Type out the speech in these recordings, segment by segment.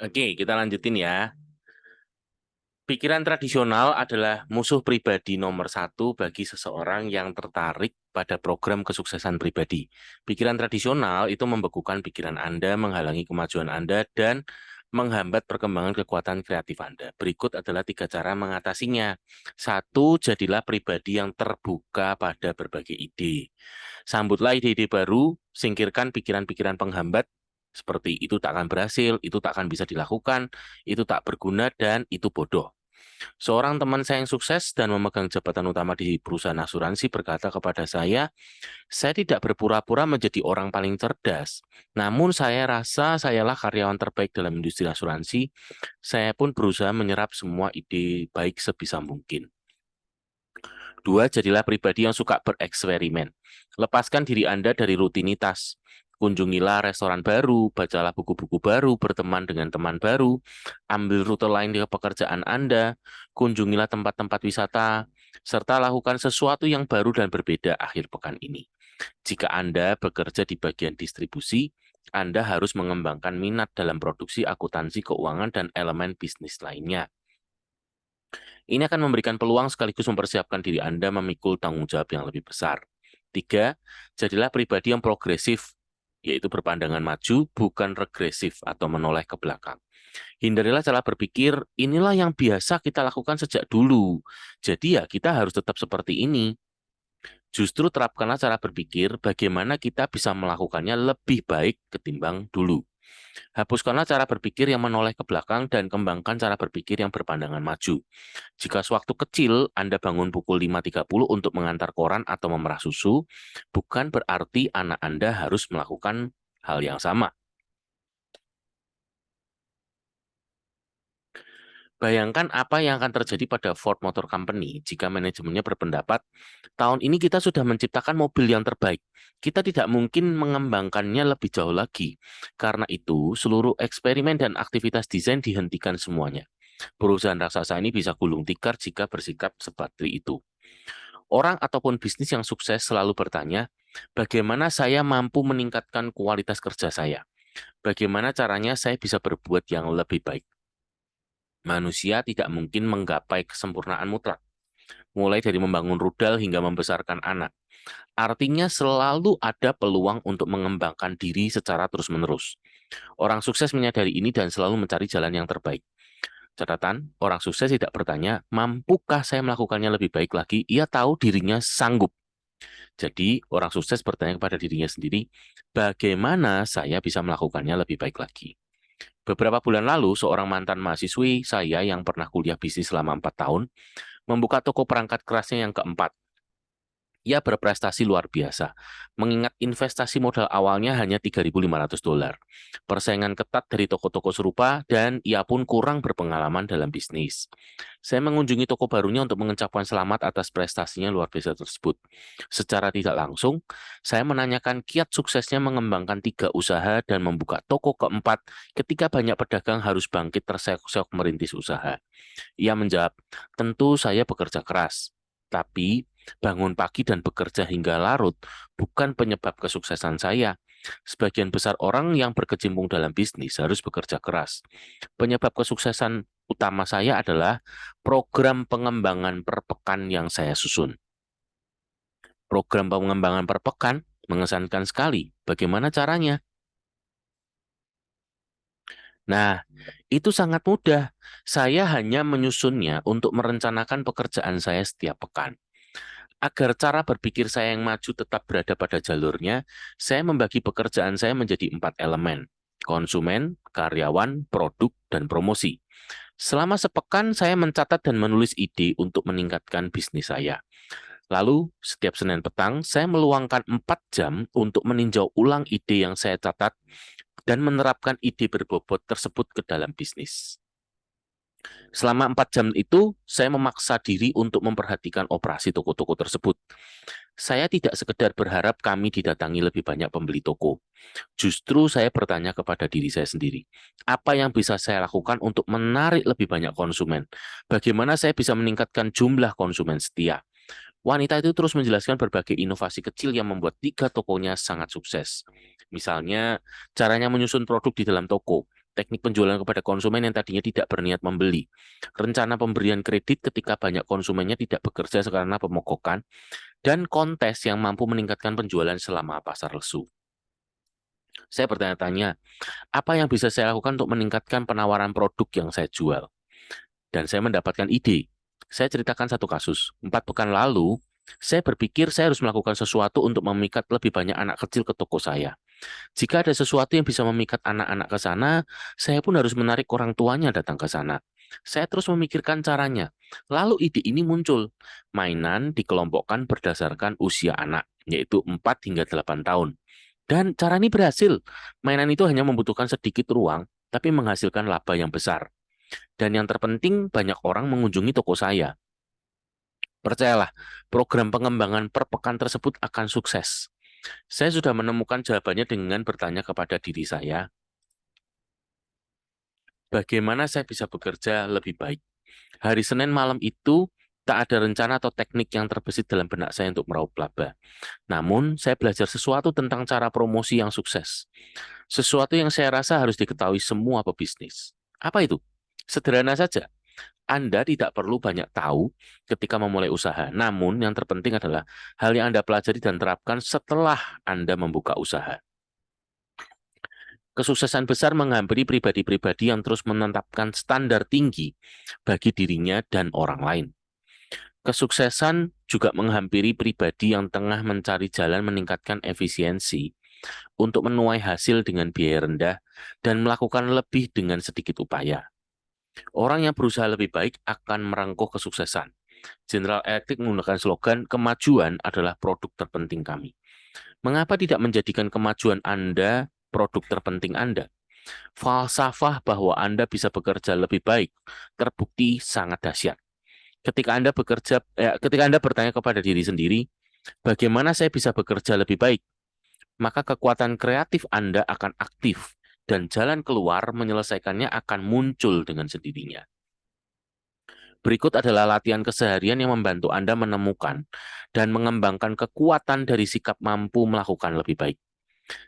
Oke, kita lanjutin ya. Pikiran tradisional adalah musuh pribadi nomor satu bagi seseorang yang tertarik pada program kesuksesan pribadi. Pikiran tradisional itu membekukan pikiran Anda, menghalangi kemajuan Anda, dan menghambat perkembangan kekuatan kreatif Anda. Berikut adalah 3 cara mengatasinya. Satu, jadilah pribadi yang terbuka pada berbagai ide. Sambutlah ide-ide baru, singkirkan pikiran-pikiran penghambat, seperti itu tak akan berhasil, itu tak akan bisa dilakukan, itu tak berguna, dan itu bodoh. Seorang teman saya yang sukses dan memegang jabatan utama di perusahaan asuransi berkata kepada saya tidak berpura-pura menjadi orang paling cerdas. Namun saya rasa sayalah karyawan terbaik dalam industri asuransi. Saya pun berusaha menyerap semua ide baik sebisa mungkin. Dua, jadilah pribadi yang suka bereksperimen. Lepaskan diri Anda dari rutinitas. Kunjungilah restoran baru, bacalah buku-buku baru, berteman dengan teman baru, ambil rute lain di pekerjaan Anda, kunjungilah tempat-tempat wisata, serta lakukan sesuatu yang baru dan berbeda akhir pekan ini. Jika Anda bekerja di bagian distribusi, Anda harus mengembangkan minat dalam produksi akuntansi keuangan dan elemen bisnis lainnya. Ini akan memberikan peluang sekaligus mempersiapkan diri Anda memikul tanggung jawab yang lebih besar. Tiga, jadilah pribadi yang progresif, yaitu berpandangan maju, bukan regresif atau menoleh ke belakang. Hindarilah cara berpikir, inilah yang biasa kita lakukan sejak dulu. Jadi ya kita harus tetap seperti ini. Justru terapkanlah cara berpikir bagaimana kita bisa melakukannya lebih baik ketimbang dulu. Hapuskanlah cara berpikir yang menoleh ke belakang dan kembangkan cara berpikir yang berpandangan maju. Jika sewaktu kecil Anda bangun pukul 5.30 untuk mengantar koran atau memerah susu, bukan berarti anak Anda harus melakukan hal yang sama. Bayangkan apa yang akan terjadi pada Ford Motor Company jika manajemennya berpendapat, tahun ini kita sudah menciptakan mobil yang terbaik. Kita tidak mungkin mengembangkannya lebih jauh lagi. Karena itu, seluruh eksperimen dan aktivitas desain dihentikan semuanya. Perusahaan raksasa ini bisa gulung tikar jika bersikap seperti itu. Orang ataupun bisnis yang sukses selalu bertanya, bagaimana saya mampu meningkatkan kualitas kerja saya? Bagaimana caranya saya bisa berbuat yang lebih baik? Manusia tidak mungkin menggapai kesempurnaan mutlak, mulai dari membangun rudal hingga membesarkan anak. Artinya selalu ada peluang untuk mengembangkan diri secara terus-menerus. Orang sukses menyadari ini dan selalu mencari jalan yang terbaik. Catatan, orang sukses tidak bertanya, mampukah saya melakukannya lebih baik lagi? Ia tahu dirinya sanggup. Jadi, orang sukses bertanya kepada dirinya sendiri, bagaimana saya bisa melakukannya lebih baik lagi? Beberapa bulan lalu, seorang mantan mahasiswi saya yang pernah kuliah bisnis selama 4 tahun, membuka toko perangkat kerasnya yang keempat. Ia berprestasi luar biasa, mengingat investasi modal awalnya hanya $3.500. Persaingan ketat dari toko-toko serupa, dan ia pun kurang berpengalaman dalam bisnis. Saya mengunjungi toko barunya untuk mengucapkan selamat atas prestasinya luar biasa tersebut. Secara tidak langsung, saya menanyakan kiat suksesnya mengembangkan 3 usaha dan membuka toko keempat ketika banyak pedagang harus bangkit terseok-seok merintis usaha. Ia menjawab, tentu saya bekerja keras, tapi bangun pagi dan bekerja hingga larut bukan penyebab kesuksesan saya. Sebagian besar orang yang berkecimpung dalam bisnis harus bekerja keras. Penyebab kesuksesan utama saya adalah program pengembangan per pekan yang saya susun. Program pengembangan per pekan mengesankan sekali. Bagaimana caranya? Nah, itu sangat mudah. Saya hanya menyusunnya untuk merencanakan pekerjaan saya setiap pekan. Agar cara berpikir saya yang maju tetap berada pada jalurnya, saya membagi pekerjaan saya menjadi 4 elemen: konsumen, karyawan, produk, dan promosi. Selama sepekan, saya mencatat dan menulis ide untuk meningkatkan bisnis saya. Lalu, setiap Senin petang, saya meluangkan 4 jam untuk meninjau ulang ide yang saya catat dan menerapkan ide berbobot tersebut ke dalam bisnis. Selama 4 jam itu, saya memaksa diri untuk memperhatikan operasi toko-toko tersebut. Saya tidak sekedar berharap kami didatangi lebih banyak pembeli toko. Justru saya bertanya kepada diri saya sendiri, apa yang bisa saya lakukan untuk menarik lebih banyak konsumen? Bagaimana saya bisa meningkatkan jumlah konsumen setia? Wanita itu terus menjelaskan berbagai inovasi kecil yang membuat 3 tokonya sangat sukses. Misalnya, caranya menyusun produk di dalam toko. teknik penjualan kepada konsumen yang tadinya tidak berniat membeli, rencana pemberian kredit ketika banyak konsumennya tidak bekerja karena pemogokan, dan kontes yang mampu meningkatkan penjualan selama pasar lesu. Saya bertanya-tanya, apa yang bisa saya lakukan untuk meningkatkan penawaran produk yang saya jual? Dan saya mendapatkan ide. Saya ceritakan satu kasus. 4 pekan lalu, saya berpikir saya harus melakukan sesuatu untuk memikat lebih banyak anak kecil ke toko saya. Jika ada sesuatu yang bisa memikat anak-anak ke sana, saya pun harus menarik orang tuanya datang ke sana. Saya terus memikirkan caranya. Lalu ide ini muncul. Mainan dikelompokkan berdasarkan usia anak, yaitu 4 hingga 8 tahun. Dan cara ini berhasil. Mainan itu hanya membutuhkan sedikit ruang, tapi menghasilkan laba yang besar. Dan yang terpenting, banyak orang mengunjungi toko saya. Percayalah, program pengembangan per pekan tersebut akan sukses. Saya sudah menemukan jawabannya dengan bertanya kepada diri saya, bagaimana saya bisa bekerja lebih baik? Hari Senin malam itu, tak ada rencana atau teknik yang terbesit dalam benak saya untuk meraup laba. Namun, saya belajar sesuatu tentang cara promosi yang sukses. Sesuatu yang saya rasa harus diketahui semua pebisnis. Apa itu? Sederhana saja. Anda tidak perlu banyak tahu ketika memulai usaha. Namun, yang terpenting adalah hal yang Anda pelajari dan terapkan setelah Anda membuka usaha. Kesuksesan besar menghampiri pribadi-pribadi yang terus menetapkan standar tinggi bagi dirinya dan orang lain. Kesuksesan juga menghampiri pribadi yang tengah mencari jalan meningkatkan efisiensi untuk menuai hasil dengan biaya rendah dan melakukan lebih dengan sedikit upaya. Orang yang berusaha lebih baik akan merengkuh kesuksesan. General Electric menggunakan slogan, kemajuan adalah produk terpenting kami. Mengapa tidak menjadikan kemajuan Anda produk terpenting Anda? Falsafah bahwa Anda bisa bekerja lebih baik terbukti sangat dahsyat. Ketika Anda bertanya kepada diri sendiri, bagaimana saya bisa bekerja lebih baik? Maka kekuatan kreatif Anda akan aktif dan jalan keluar menyelesaikannya akan muncul dengan sendirinya. Berikut adalah latihan keseharian yang membantu Anda menemukan dan mengembangkan kekuatan dari sikap mampu melakukan lebih baik.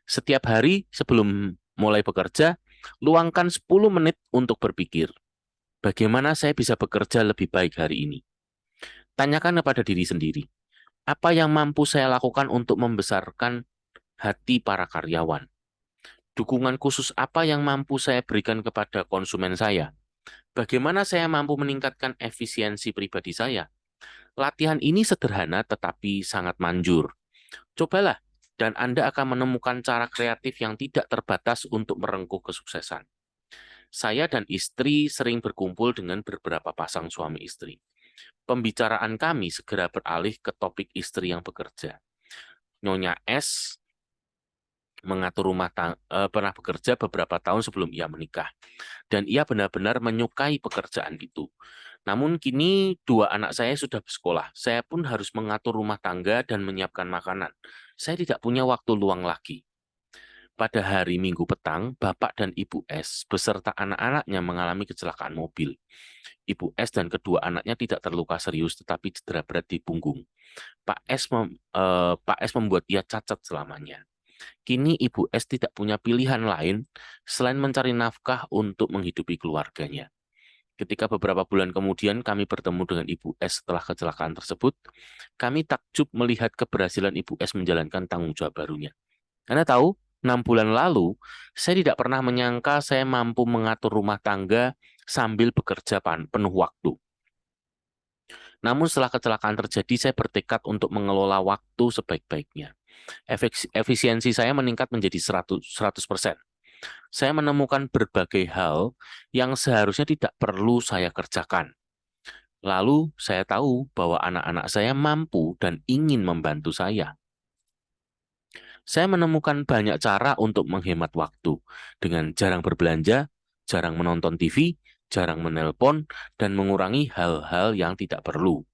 Setiap hari sebelum mulai bekerja, luangkan 10 menit untuk berpikir, bagaimana saya bisa bekerja lebih baik hari ini? Tanyakan kepada diri sendiri, apa yang mampu saya lakukan untuk membesarkan hati para karyawan? Dukungan khusus apa yang mampu saya berikan kepada konsumen saya? Bagaimana saya mampu meningkatkan efisiensi pribadi saya? Latihan ini sederhana tetapi sangat manjur. Cobalah, dan Anda akan menemukan cara kreatif yang tidak terbatas untuk merengkuh kesuksesan. Saya dan istri sering berkumpul dengan beberapa pasang suami istri. Pembicaraan kami segera beralih ke topik istri yang bekerja. Nyonya S mengatur pernah bekerja beberapa tahun sebelum ia menikah, dan ia benar-benar menyukai pekerjaan itu. Namun kini 2 anak saya sudah bersekolah. Saya pun harus mengatur rumah tangga dan menyiapkan makanan. Saya tidak punya waktu luang lagi. Pada hari Minggu petang, Bapak dan Ibu S beserta anak-anaknya mengalami kecelakaan mobil. Ibu S dan kedua anaknya tidak terluka serius tetapi cedera berat di punggung. Pak S membuat ia cacat selamanya. Kini Ibu S tidak punya pilihan lain selain mencari nafkah untuk menghidupi keluarganya. Ketika beberapa bulan kemudian kami bertemu dengan Ibu S setelah kecelakaan tersebut, kami takjub melihat keberhasilan Ibu S menjalankan tanggung jawab barunya. Anda tahu, 6 bulan lalu, saya tidak pernah menyangka saya mampu mengatur rumah tangga sambil bekerja penuh waktu. Namun setelah kecelakaan terjadi, saya bertekad untuk mengelola waktu sebaik-baiknya. Efisiensi saya meningkat menjadi 100%. Saya menemukan berbagai hal yang seharusnya tidak perlu saya kerjakan. Lalu saya tahu bahwa anak-anak saya mampu dan ingin membantu saya. Saya menemukan banyak cara untuk menghemat waktu dengan jarang berbelanja, jarang menonton TV, jarang menelpon, dan mengurangi hal-hal yang tidak perlu.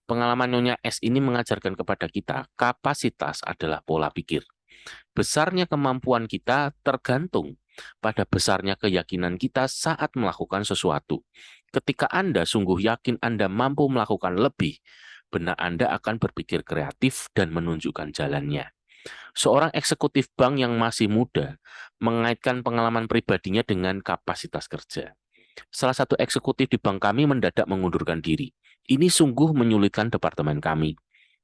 Pengalaman Nyonya S ini mengajarkan kepada kita kapasitas adalah pola pikir. Besarnya kemampuan kita tergantung pada besarnya keyakinan kita saat melakukan sesuatu. Ketika Anda sungguh yakin Anda mampu melakukan lebih, benak Anda akan berpikir kreatif dan menunjukkan jalannya. Seorang eksekutif bank yang masih muda mengaitkan pengalaman pribadinya dengan kapasitas kerja. Salah satu eksekutif di bank kami mendadak mengundurkan diri. Ini sungguh menyulitkan departemen kami.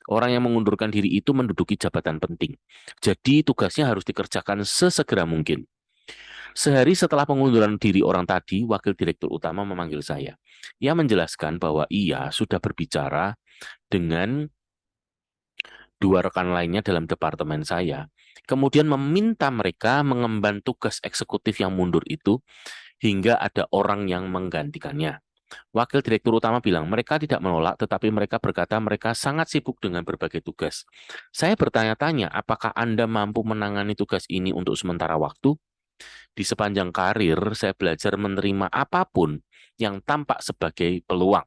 Orang yang mengundurkan diri itu menduduki jabatan penting. Jadi tugasnya harus dikerjakan sesegera mungkin. Sehari setelah pengunduran diri orang tadi, wakil direktur utama memanggil saya. Ia menjelaskan bahwa ia sudah berbicara dengan dua rekan lainnya dalam departemen saya. Kemudian meminta mereka mengemban tugas eksekutif yang mundur itu hingga ada orang yang menggantikannya. Wakil Direktur Utama bilang mereka tidak menolak, tetapi mereka berkata mereka sangat sibuk dengan berbagai tugas. Saya bertanya-tanya, apakah Anda mampu menangani tugas ini untuk sementara waktu? Di sepanjang karir, saya belajar menerima apapun yang tampak sebagai peluang.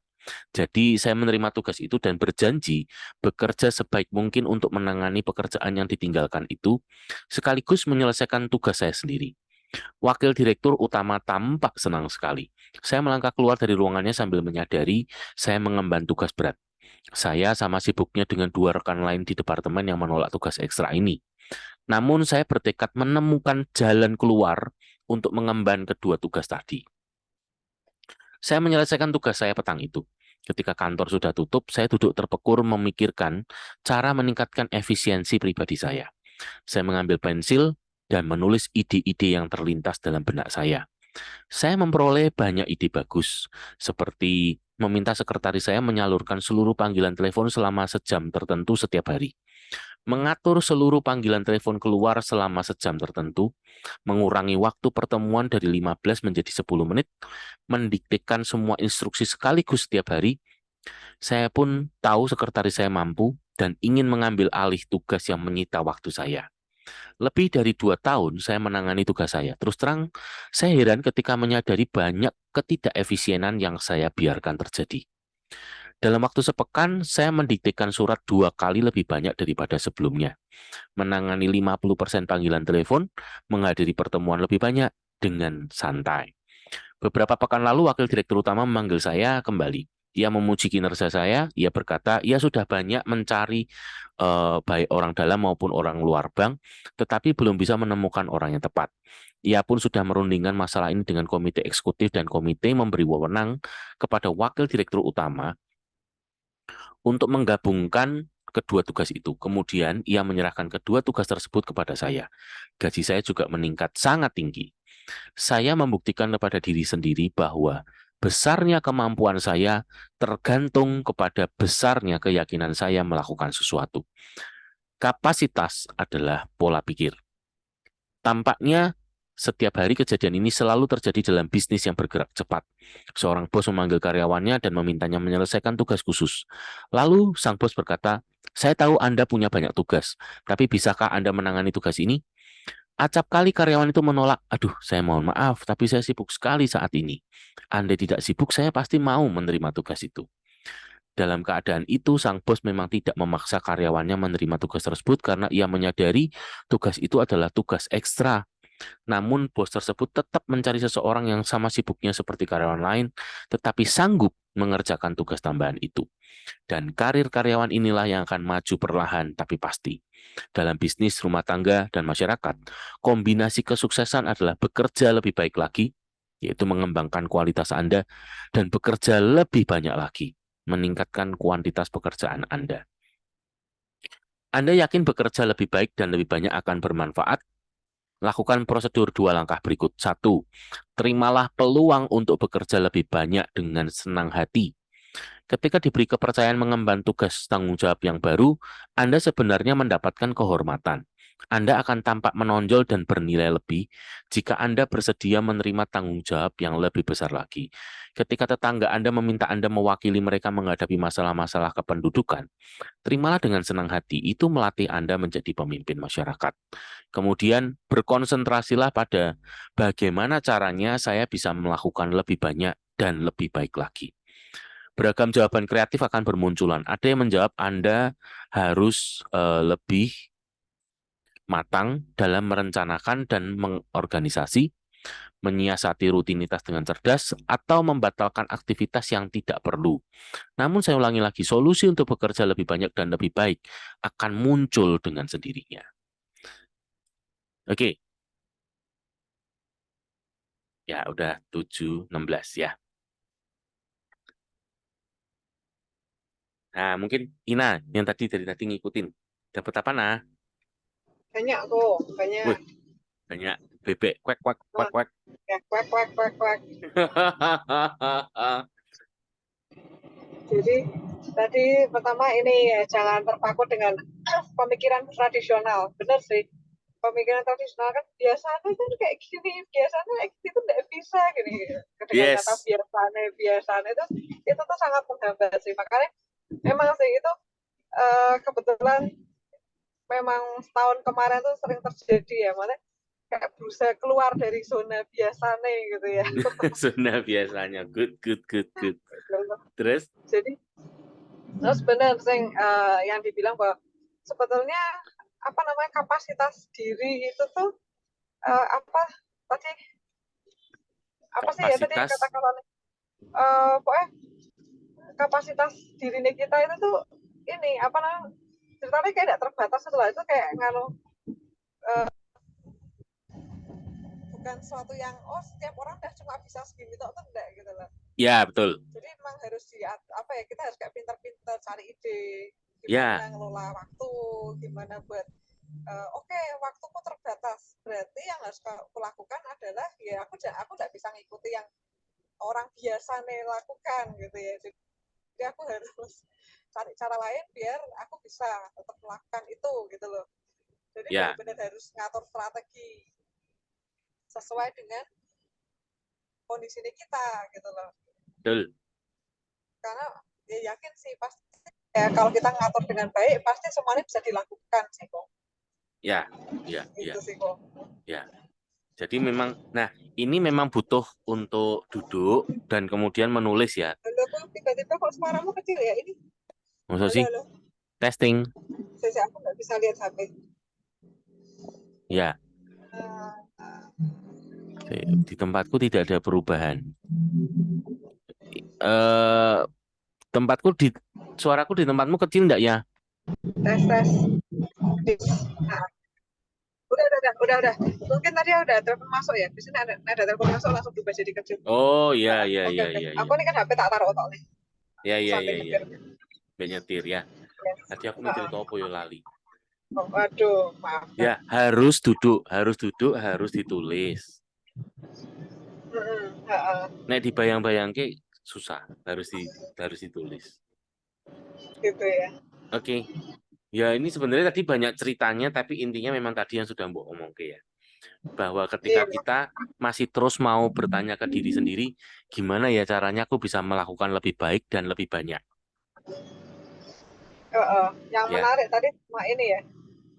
Jadi saya menerima tugas itu dan berjanji bekerja sebaik mungkin untuk menangani pekerjaan yang ditinggalkan itu, sekaligus menyelesaikan tugas saya sendiri. Wakil Direktur Utama tampak senang sekali. Saya melangkah keluar dari ruangannya sambil menyadari saya mengemban tugas berat. Saya sama sibuknya dengan dua rekan lain di departemen yang menolak tugas ekstra ini. Namun saya bertekad menemukan jalan keluar untuk mengemban kedua tugas tadi. Saya menyelesaikan tugas saya petang itu. Ketika kantor sudah tutup, saya duduk terpekur memikirkan cara meningkatkan efisiensi pribadi saya. Saya mengambil pensil dan menulis ide-ide yang terlintas dalam benak saya. Saya memperoleh banyak ide bagus, seperti meminta sekretaris saya menyalurkan seluruh panggilan telepon selama sejam tertentu setiap hari, mengatur seluruh panggilan telepon keluar selama sejam tertentu, mengurangi waktu pertemuan dari 15 menjadi 10 menit, mendiktekan semua instruksi sekaligus setiap hari. Saya pun tahu sekretaris saya mampu dan ingin mengambil alih tugas yang menyita waktu saya. Lebih dari 2 tahun saya menangani tugas saya. Terus terang, saya heran ketika menyadari banyak ketidakefisienan yang saya biarkan terjadi. Dalam waktu sepekan, saya mendiktekan surat 2 kali lebih banyak daripada sebelumnya. Menangani 50% panggilan telepon, menghadiri pertemuan lebih banyak dengan santai. Beberapa pekan lalu, Wakil Direktur Utama memanggil saya kembali. Ia memuji kinerja saya, ia berkata, ia sudah banyak mencari baik orang dalam maupun orang luar bank, tetapi belum bisa menemukan orang yang tepat. Ia pun sudah merundingkan masalah ini dengan komite eksekutif dan komite memberi wewenang kepada Wakil Direktur Utama untuk menggabungkan kedua tugas itu. Kemudian ia menyerahkan kedua tugas tersebut kepada saya. Gaji saya juga meningkat sangat tinggi. Saya membuktikan kepada diri sendiri bahwa besarnya kemampuan saya tergantung kepada besarnya keyakinan saya melakukan sesuatu. Kapasitas adalah pola pikir. Tampaknya setiap hari kejadian ini selalu terjadi dalam bisnis yang bergerak cepat. Seorang bos memanggil karyawannya dan memintanya menyelesaikan tugas khusus. Lalu sang bos berkata, "Saya tahu Anda punya banyak tugas, tapi bisakah Anda menangani tugas ini?" Acap kali karyawan itu menolak, "Aduh, saya mohon maaf, tapi saya sibuk sekali saat ini." Anda tidak sibuk, saya pasti mau menerima tugas itu. Dalam keadaan itu, sang bos memang tidak memaksa karyawannya menerima tugas tersebut karena ia menyadari tugas itu adalah tugas ekstra. Namun, bos tersebut tetap mencari seseorang yang sama sibuknya seperti karyawan lain, tetapi sanggup mengerjakan tugas tambahan itu. Dan karir karyawan inilah yang akan maju perlahan tapi pasti. Dalam bisnis, rumah tangga, dan masyarakat, kombinasi kesuksesan adalah bekerja lebih baik lagi, yaitu mengembangkan kualitas Anda, dan bekerja lebih banyak lagi, meningkatkan kuantitas pekerjaan Anda. Anda yakin bekerja lebih baik dan lebih banyak akan bermanfaat? Lakukan prosedur 2 langkah berikut. 1. Terimalah peluang untuk bekerja lebih banyak dengan senang hati. Ketika diberi kepercayaan mengemban tugas tanggung jawab yang baru, Anda sebenarnya mendapatkan kehormatan. Anda akan tampak menonjol dan bernilai lebih jika Anda bersedia menerima tanggung jawab yang lebih besar lagi. Ketika tetangga Anda meminta Anda mewakili mereka menghadapi masalah-masalah kependudukan, terimalah dengan senang hati. Itu melatih Anda menjadi pemimpin masyarakat. Kemudian berkonsentrasilah pada bagaimana caranya saya bisa melakukan lebih banyak dan lebih baik lagi. Beragam jawaban kreatif akan bermunculan. Ada yang menjawab Anda harus lebih matang dalam merencanakan dan mengorganisasi, menyiasati rutinitas dengan cerdas, atau membatalkan aktivitas yang tidak perlu. Namun saya ulangi lagi, solusi untuk bekerja lebih banyak dan lebih baik akan muncul dengan sendirinya. Oke, ya udah 7:16 ya. Nah, mungkin Ina yang dari tadi ngikutin. Dapat apa, nah? Banyak kok, banyak. Wih, banyak bebek. Kuek, kuek, kuek, Nah, kuek. ya, kuek, kuek, kuek, kuek. Jadi tadi pertama ini ya, jangan terpaku dengan pemikiran tradisional. Benar sih. Pemikiran tradisional kan biasanya kan kayak gini, biasanya kayak gitu nggak bisa gini. Dengan kata Yes. biasanya itu tuh sangat menghambat sih. Makanya memang sih itu kebetulan memang setahun kemarin tuh sering terjadi ya, mana kayak berusaha keluar dari zona biasanya gitu ya. Sudah biasanya. Good, good, good, good. Terus? Jadi terus benar sing yang dibilang bahwa sebetulnya apa namanya kapasitas diri itu tuh apa tadi apa sih ya tadi Kapasitas. kata-katanya pokoknya kapasitas diri kita itu tuh ini apa namanya ceritanya kayak tidak terbatas setelah itu kayak nganu bukan sesuatu yang setiap orang udah cuma bisa segini tuh enggak gitu loh. Ya, betul. Jadi emang harus apa ya kita harus kayak pintar-pintar cari ide Ya, gimana ngelola waktu, gimana buat oke, waktuku terbatas. Berarti yang harus aku lakukan adalah ya aku nggak bisa ngikuti yang orang biasa nih lakukan gitu ya. Jadi aku harus cari cara lain biar aku bisa tetap melakukan itu gitu loh. Jadi ya, benar-benar harus ngatur strategi sesuai dengan kondisi kita gitu loh. betul. Karena ya yakin sih pasti ya kalau kita ngatur dengan baik pasti semuanya bisa dilakukan sih kok. Ya, ya, ya, Gitu sih kok. ya. Jadi memang, nah ini memang butuh untuk duduk dan kemudian menulis ya. Halo tuh tiba-tiba kok suaramu kecil ya ini. Maksud Halo sih halo. testing, Saya aku nggak bisa lihat HP. ya. Di tempatku tidak ada perubahan. Eh, tempatku di suaraku di tempatmu kecil enggak ya? Tes tes. Nah, udah. Mungkin tadi udah telepon masuk ya. Di sini ada telepon masuk langsung berubah jadi kecil. Oh ya, ya, Oke ya, oke. ya, Aku ya, ini kan HP tak taruh otak nih. ya, ya, ya, Sambil ya, nyetir. ya. Banyak ya. Yes. Tadi aku mikir apa ya lali. Oh, waduh, maafkan. Ya harus duduk, harus ditulis. Nek dibayang-bayang ke susah, harus ditulis. Gitu ya. Oke. Ya ini sebenarnya tadi banyak ceritanya, tapi intinya memang tadi yang sudah Mbok omong ke ya. Bahwa ketika Iya. kita masih terus mau bertanya ke diri sendiri, gimana ya caranya aku bisa melakukan lebih baik dan lebih banyak. Yang Ya, menarik tadi cuma ini ya.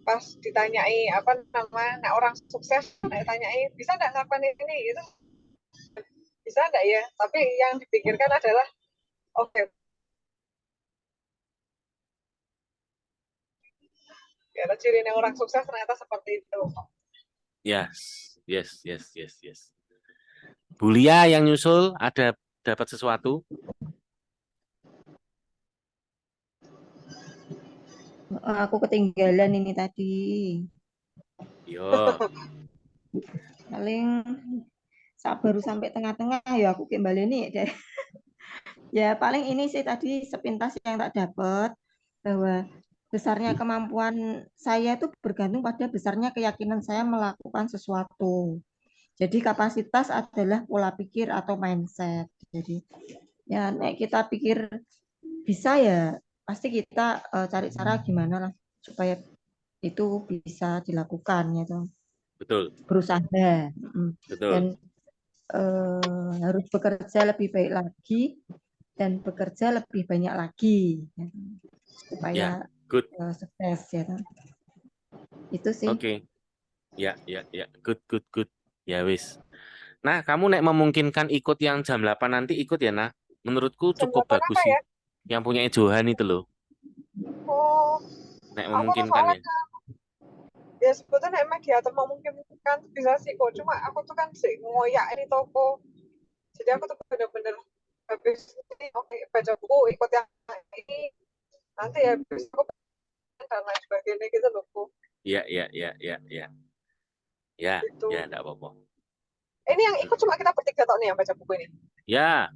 Pas ditanyai apa namanya nah orang sukses ditanyai bisa nggak ngelakuin ini gitu bisa nggak ya tapi yang dipikirkan adalah oke okay, ya cirinya orang sukses ternyata seperti itu. yes, yes, yes, yes, yes. Bulia yang nyusul ada dapat sesuatu? Aku ketinggalan ini tadi. Yo, Paling baru sampai tengah-tengah ya aku kembali nih. Ya paling ini sih tadi sepintas yang tak dapat bahwa besarnya kemampuan saya itu bergantung pada besarnya keyakinan saya melakukan sesuatu. Jadi kapasitas adalah pola pikir atau mindset. Jadi ya kita pikir bisa ya pasti kita cari cara gimana lah supaya itu bisa dilakukan gitu. betul, Berusaha dan betul. harus bekerja lebih baik lagi dan bekerja lebih banyak lagi ya, supaya Ya, good. sukses ya. Itu sih. Oke. Ya, ya, ya. Good, good, good. Ya wis. Nah, kamu nek memungkinkan ikut yang jam 8 nanti ikut ya, nah. Menurutku Jam cukup 8 apa bagus sih. ya? Yang punya Johan itu loh. Oh, Nek aku tuh memungkinkan soalnya ya. ya sebetulnya mediator memungkinkan bisa sih kok cuma aku tuh kan sih ngoyak ini toko jadi aku tuh bener-bener habis ini oke baca buku ikut yang ini nanti habis aku dan lain sebagainya gitu loh Bu. Iya, iya, iya, iya, iya. Ya, Gitu. ya, enggak apa-apa. Ini yang ikut cuma kita bertiga tok nih yang baca buku ini. Ya,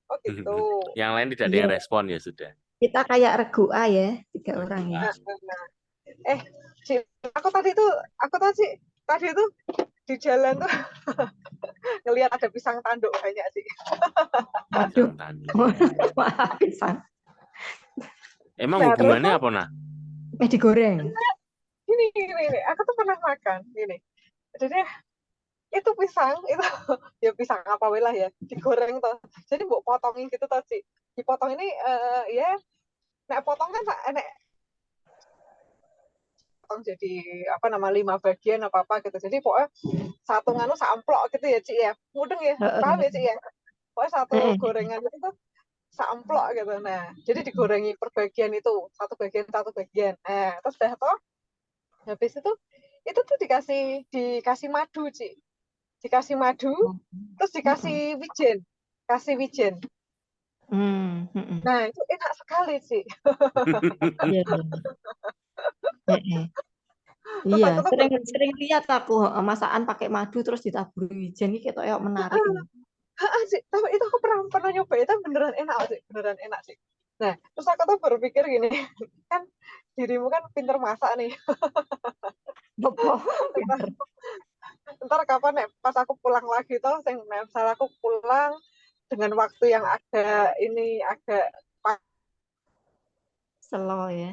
Oh gitu. yang lain tidak ada Iya, yang respon ya sudah. kita kayak regu A ya, 3 orang ya. Ah, Nah, Ci, aku tadi itu di jalan tuh ngelihat ada pisang tanduk banyak sih. Waduh, pisang tanduk. pisang. Emang Nah, terus hubungannya apa, Nah? Digoreng. ini, aku tuh pernah makan gini. Jadi itu pisang itu ya pisang apa wae lah ya digoreng toh. Jadi mbok potongin gitu toh sih. Dipotong ini ya nek potong kan nek potong jadi apa nama 5 bagian apa gitu. Jadi pokoknya satu nganu samplok gitu ya Cik ya. Mudeng ya. Paham ya Cik ya? Pokoknya satu gorengan itu tuh samplok gitu. Nah, jadi digorengi per bagian itu, satu bagian. Terus udah toh habis itu tuh dikasih madu Cik. Dikasih madu, terus dikasih wijen. Kasih wijen. Nah, itu enak sekali sih. Iya, iya. Terus Iya, aku tuh sering lihat aku masakan pakai madu terus ditaburi wijen iki kayak menarik. sih, tapi itu aku pernah nyoba itu beneran enak sih. Nah, terus aku tuh berpikir gini, kan dirimu kan pinter masak nih. Ntar kapan nih pas aku pulang lagi tuh, misalnya aku pulang dengan waktu yang agak Slow ya.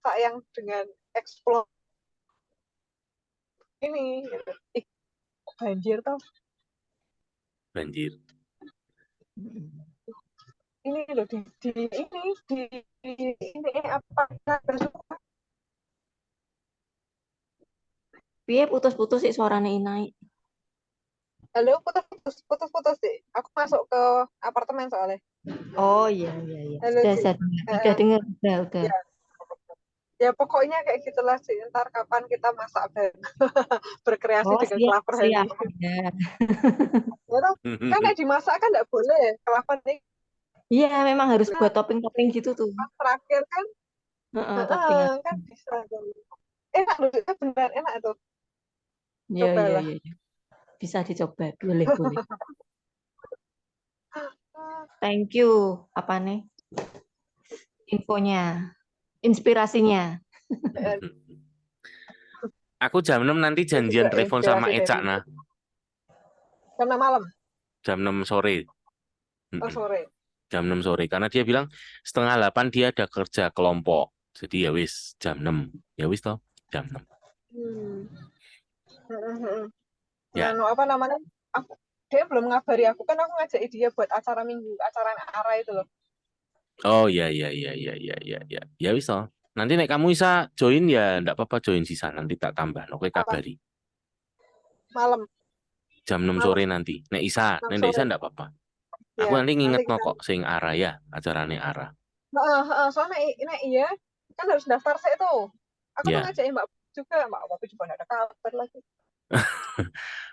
masak yang dengan explore ini gitu. Banjir tuh Banjir. ini loh di apa Piye putus-putus sih suarane Inai. halo putus sih aku masuk ke apartemen soalnya Oh iya. halo Sudah, sih sudah dengar, udah. ya ya pokoknya kayak gitulah sih ntar kapan kita masak bareng berkreasi Oh, dengan siap, kelapa honey ya. ya toh? Kan yang dimasak kan nggak boleh kelapa honey Iya, memang harus buat topping-topping gitu tuh. terakhir kan Topping. kan bisa enak loh beneran enak tuh Iya. cobalah Bisa dicoba, boleh. Thank you, apa nih? Infonya, inspirasinya. Aku jam 6 nanti itu juga janjian telepon sama inspirasi Eca, dari Nah. karena malam Jam 6 sore. sore Jam 6 sore. Karena dia bilang 7:30 dia ada kerja kelompok. Jadi ya wis jam 6. Ya wis toh, jam 6. Ya. Nganu apa namanya dia belum ngabari aku kan aku ngajak dia buat acara minggu acara ARA itu loh Oh ya. Ya wis toh. Nanti nek kamu bisa join ya enggak apa-apa join sisa nanti tak tambah. Oke apa kabari. malam Jam 6 sore nanti. Nek enam Isa sore enggak apa-apa. Aku ya nanti nanti nginget kita kok sing arah ya, acaranya arah. soalnya ini iya kan harus daftar saya tuh aku tuh Ya. ngajakin mbak Popi juga nggak ada kabar lagi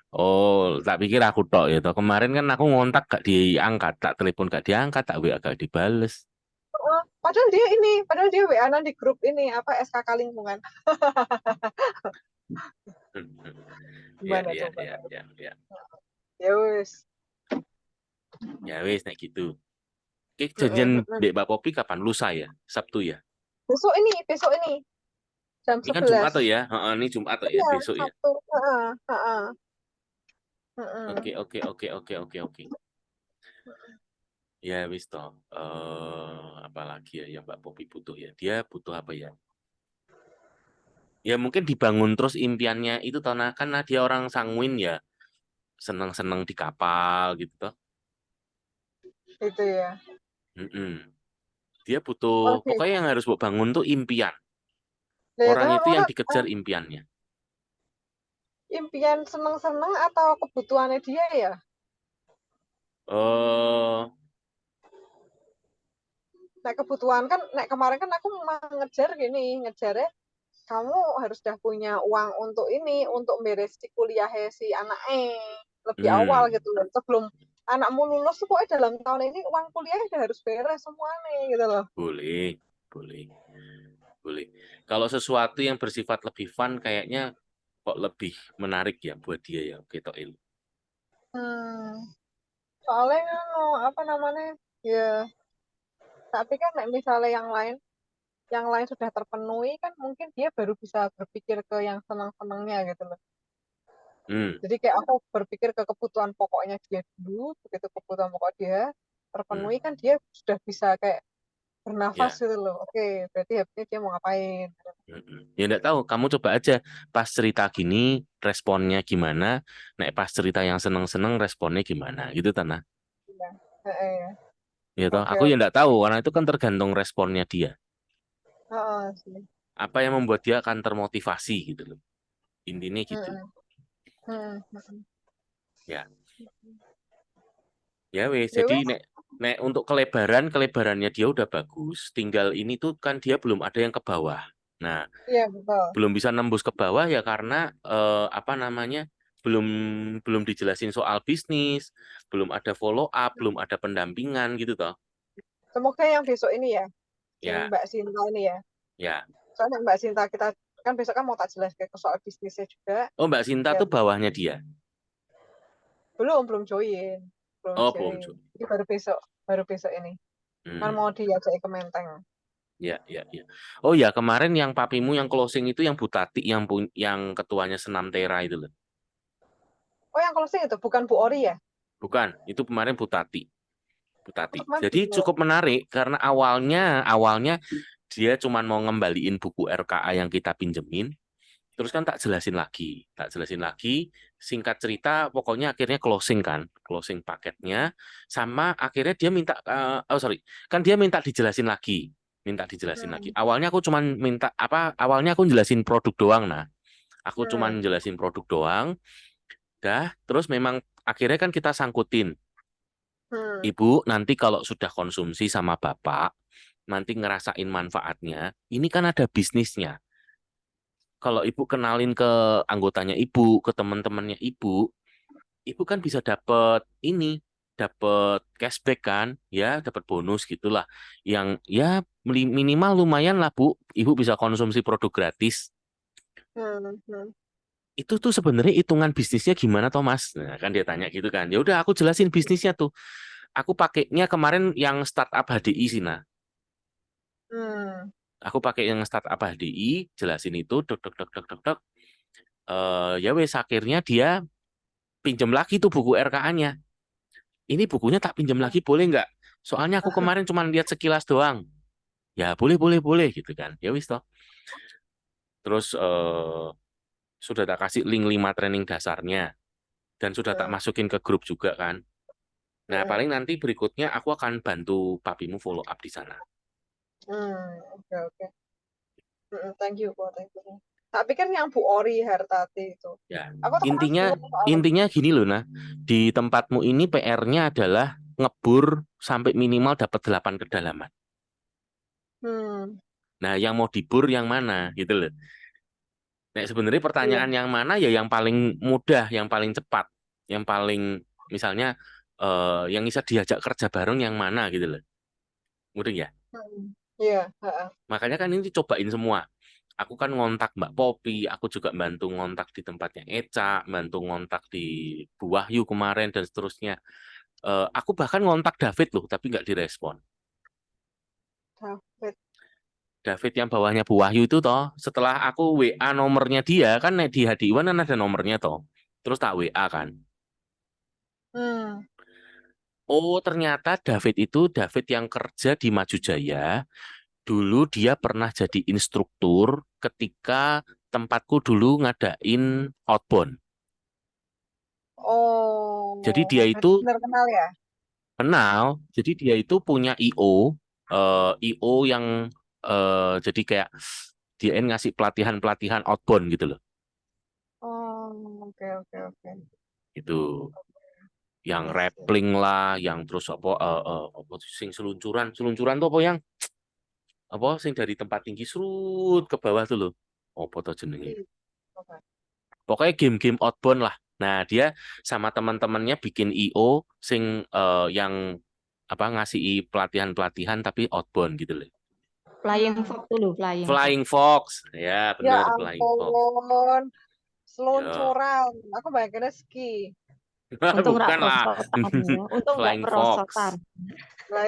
Oh, tak pikir aku tok ya toh. Kemarin kan aku ngontak gak diangkat, tak telepon gak diangkat, tak WA gak dibales. padahal dia WA-an di grup ini apa SKK lingkungan Ya, gimana ya, coba ya, ya, ya. ya wis Ya wis nek gitu. Oke, janjian Dek Mbak Popi kapan? Lusa ya? Sabtu ya? besok ini jam Ini kan Jumat 11 tuh ya? Heeh, ini Jumat tuh ya, iya besok ya. Sabtu heeh. Oke. Ya wis toh. Apalagi ya yang Mbak Popi butuh ya? Dia butuh apa ya? Ya mungkin dibangun terus impiannya itu toh nah kan nah, dia orang sanguin ya, seneng-seneng di kapal gitu toh. itu ya Mm-mm. Dia butuh oke pokoknya yang harus buat bangun tuh impian. nah, Orang tapi itu yang maksudnya dikejar impiannya. impian seneng-seneng atau kebutuhannya dia ya? Oh, Nah kebutuhan kan, nah kemarin kan aku mau ngejarnya kamu harus udah punya uang untuk ini, untuk beres si kuliah si anaknya lebih awal hmm, gitu loh. Sebelum anakmu lulus tuh pokoknya dalam tahun ini uang kuliah udah harus beres semuanya gitu loh. boleh, boleh. boleh. Kalau sesuatu yang bersifat lebih fun kayaknya kok lebih menarik ya buat dia ya, gitu Il. Hmm, soalnya apa namanya ya, tapi kan misalnya yang lain sudah terpenuhi kan mungkin dia baru bisa berpikir ke yang senang-senangnya gitu loh. Hmm, Jadi kayak aku berpikir ke kebutuhan pokoknya dia dulu, begitu kebutuhan pokok dia hmm, terpenuhi kan dia sudah bisa kayak bernafas ya. gitu loh. Oke, berarti habisnya dia mau ngapain. Ya enggak tahu, kamu coba aja pas cerita gini responnya gimana, nek pas cerita yang seneng-seneng responnya gimana gitu Tanah. Iya. Heeh. Ya toh, Oke, aku ya oke. enggak tahu karena itu kan tergantung responnya dia. Heeh sih. Apa yang membuat dia akan termotivasi gitu loh. Intinya gitu. Heeh. Heeh, heeh. Ya. Ya wes, Ya jadi wes. nek untuk kelebarannya dia udah bagus. Tinggal ini tuh kan dia belum ada yang ke bawah. Nah, Iya betul. belum bisa nembus ke bawah ya karena apa namanya? belum belum dijelasin soal bisnis, belum ada follow up, belum ada pendampingan gitu toh. Semoga yang besok ini ya, yang Ya, Mbak Sinta ini ya. ya. Soalnya Mbak Sinta kita kan besok kan mau tak jelaskan ke soal bisnisnya juga. Oh, Mbak Sinta Ya tuh bawahnya dia. belum join, belum Oh, belum, join. Jo. Ini baru besok ini. Kan Hmm. mau diajak ke Menteng. Ya, ya, ya. Oh ya, kemarin yang papimu yang closing itu yang Butati yang ketuanya Senam Tera itu loh. Oh yang closing itu bukan Bu Ori ya? Bukan, itu kemarin Butati. Untuk Butati. kemarin Jadi cukup menarik karena awalnya dia cuma mau ngembaliin buku RKA yang kita pinjemin. Terus kan tak jelasin lagi. Singkat cerita, pokoknya akhirnya closing kan, closing paketnya. Sama akhirnya dia minta, oh sorry, kan dia minta dijelasin lagi. Hmm. Awalnya aku cuma minta apa? Awalnya aku jelasin produk doang, nah. Aku cuma Hmm. jelasin produk doang. Dah, terus memang akhirnya kan kita sangkutin. Hmm. Ibu, nanti kalau sudah konsumsi sama Bapak, nanti ngerasain manfaatnya, ini kan ada bisnisnya. Kalau Ibu kenalin ke anggotanya Ibu, ke teman-temannya Ibu kan bisa dapat ini, dapat cashback kan, ya, dapat bonus gitulah. Yang ya minimal lumayan lah, Bu. Ibu bisa konsumsi produk gratis. Hmm. Hmm. Itu tuh sebenarnya hitungan bisnisnya gimana, Thomas? Nah, kan dia tanya gitu kan. Ya udah aku jelasin bisnisnya tuh. Aku pakainya kemarin yang startup HDI sih, nah. Hmm. Aku pakai yang startup HDI, jelasin itu, dok, dok, dok, dok, dok, dok. Ya wes akhirnya dia pinjam lagi tuh buku RKA-nya. Ini bukunya tak pinjam lagi boleh nggak? Soalnya aku kemarin cuma lihat sekilas doang. Ya boleh, boleh, boleh gitu kan. Ya wis toh. Terus sudah tak kasih link 5 training dasarnya dan sudah tak Hmm. masukin ke grup juga kan. Nah, Hmm. paling nanti berikutnya aku akan bantu papimu follow up di sana. Hmm. Oke, oke. Thank you, Bu. Thank you. Tak pikir yang Bu Ori Hartati itu. Ya, Aku tuh kemarin intinya bingung soalnya. intinya gini loh, nah. Di tempatmu ini PR-nya adalah ngebur sampai minimal dapat 8 kedalaman. Hmm. Nah, yang mau dibur yang mana gitu loh. Nah, sebenarnya Iya. pertanyaan yang mana ya yang paling mudah, yang paling cepat, yang paling misalnya yang bisa diajak kerja bareng yang mana gitu loh. Mudah ya. Hmm. Iya. Heeh. Makanya kan ini cobain semua. Aku kan ngontak Mbak Popi, aku juga bantu ngontak di tempatnya Eca, bantu ngontak di Bu Wahyu kemarin dan seterusnya. Aku bahkan ngontak David loh, tapi nggak direspon. David. David yang bawahnya Bu Wahyu itu toh, setelah aku WA nomornya dia kan di Hadiwan kan ada nomornya toh. Terus tak WA kan. Hmm. Oh, ternyata David itu David yang kerja di Maju Jaya. Dulu dia pernah jadi instruktur ketika tempatku dulu ngadain outbound. Jadi Oh, dia itu benar kenal ya? kenal, jadi dia itu punya IO yang jadi kayak dia ngasih pelatihan-pelatihan outbound gitu loh. Oh, oke, oke, oke. Itu yang Yes, yes. rappling lah, yang terus apa sing seluncuran, seluncuran tuh apa yang sing dari tempat tinggi serut ke bawah tuh loh. Apa tuh jenenge? Hmm. Oke. Pokoknya game-game outbound lah. Nah, dia sama teman-temannya bikin IO yang apa ngasih pelatihan-pelatihan tapi outbound gitu loh. Flying Fox dulu, Flying Fox. Flying Fox. Ya, Ya benar Flying Fox. ampun, Ya. seluncuran. Aku bayangin ski. Untung nggak Bukan lah. perosotan ya. Untung nggak Flying Fox. perosotan. Lah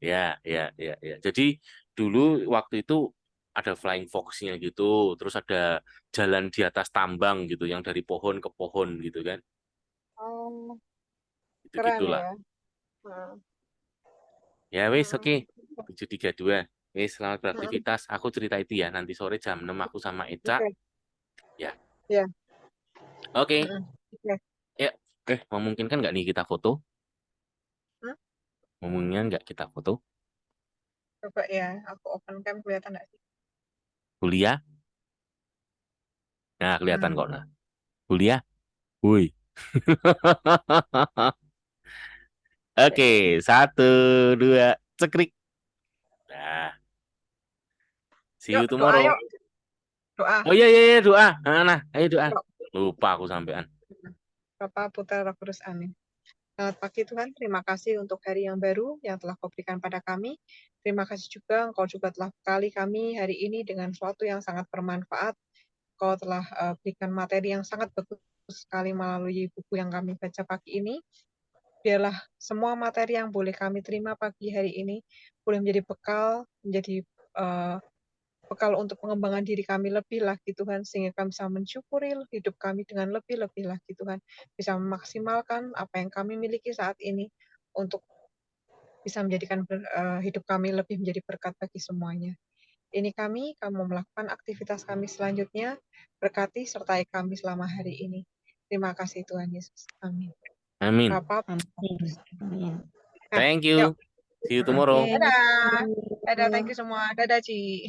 iya. Ya. Jadi dulu waktu itu ada Flying Fox-nya gitu, terus ada jalan di atas tambang gitu, yang dari pohon ke pohon gitu kan. Oh, Gitu keren gitulah. ya. Nah, Ya wis, mm, oke. 7.32. Wis, selamat mm, beraktivitas. Aku cerita itu ya, nanti sore jam 6 aku sama Eca. Oke, Ya. ya. Oke. Oke. Ya. Memungkinkan nggak nih kita foto? Hmm? Memungkinkan nggak kita foto? Coba ya, aku open cam kelihatan nggak sih? Kuliah? Nah, kelihatan Hmm. kok. Nah. Kuliah? Woi. Oke, 1, 2, cekrik. Nah, see Yuk, you doa tomorrow. yuk. Doa. Oh iya, doa. Nah, ayo doa. Yuk. Lupa aku sampean. Bapak Putra Roh Kudus, amin. Selamat pagi Tuhan, terima kasih untuk hari yang baru yang telah Kau berikan pada kami. Terima kasih juga Engkau juga telah bekali kami hari ini dengan sesuatu yang sangat bermanfaat. Kau telah berikan materi yang sangat bagus sekali melalui buku yang kami baca pagi ini. Biarlah semua materi yang boleh kami terima pagi hari ini boleh menjadi bekal untuk pengembangan diri kami lebih lagi Tuhan, sehingga kami bisa mensyukuri hidup kami dengan lebih-lebih lagi Tuhan, bisa memaksimalkan apa yang kami miliki saat ini untuk bisa menjadikan hidup kami lebih menjadi berkat bagi semuanya. Ini kami mau melakukan aktivitas kami selanjutnya, berkati sertai kami selama hari ini. Terima kasih Tuhan Yesus. Amin. Amin. Bapa, Amin. Amin. nah, Thank yuk. you. See you tomorrow. Dadah. Dadah, thank you semua. Dadah, Ci.